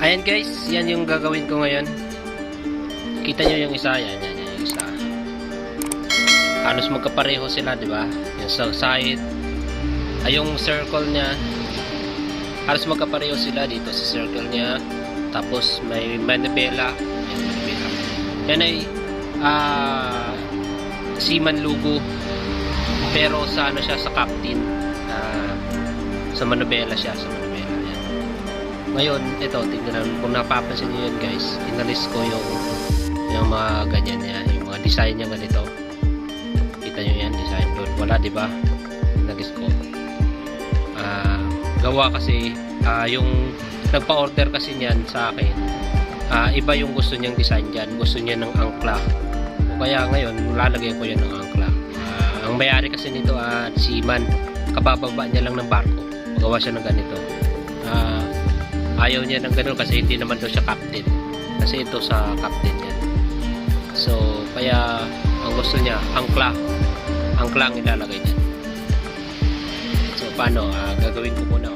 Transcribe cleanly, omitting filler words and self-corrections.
Ayan guys, yan yung gagawin ko ngayon. Kita nyo yung isa, yan yung isa. Halos magkapareho sila, di ba? Yung sa side, yung circle niya, halos magkapareho sila dito sa circle niya. Tapos may manibela. Yan ay Seaman logo. Pero sa ano siya, sa captain. Sa manibela siya, sa manibela. Yan. Ngayon, ito, tignan namin. Kung napapansin nyo yun guys, inalis ko yung mga ganyan niya, yung mga design niya ganito. Kita nyo yan, design doon. Wala, di ba? Inalis ko. Gawa kasi, yung nagpa-order kasi niyan sa akin, iba yung gusto niyang design dyan. Gusto niya ng angkla. O kaya ngayon, lalagyan ko yan ng angkla. Ang may-ari kasi nito at Seaman, kabababa niya lang ng barko. Magawa siya ng ganito. Ayaw niya ng ganun kasi hindi naman daw siya captain. Kasi ito sa captain yan. So, kaya ang gusto niya, angkla. Angkla ang ilalagay niya. So, paano? Gagawin ko muna.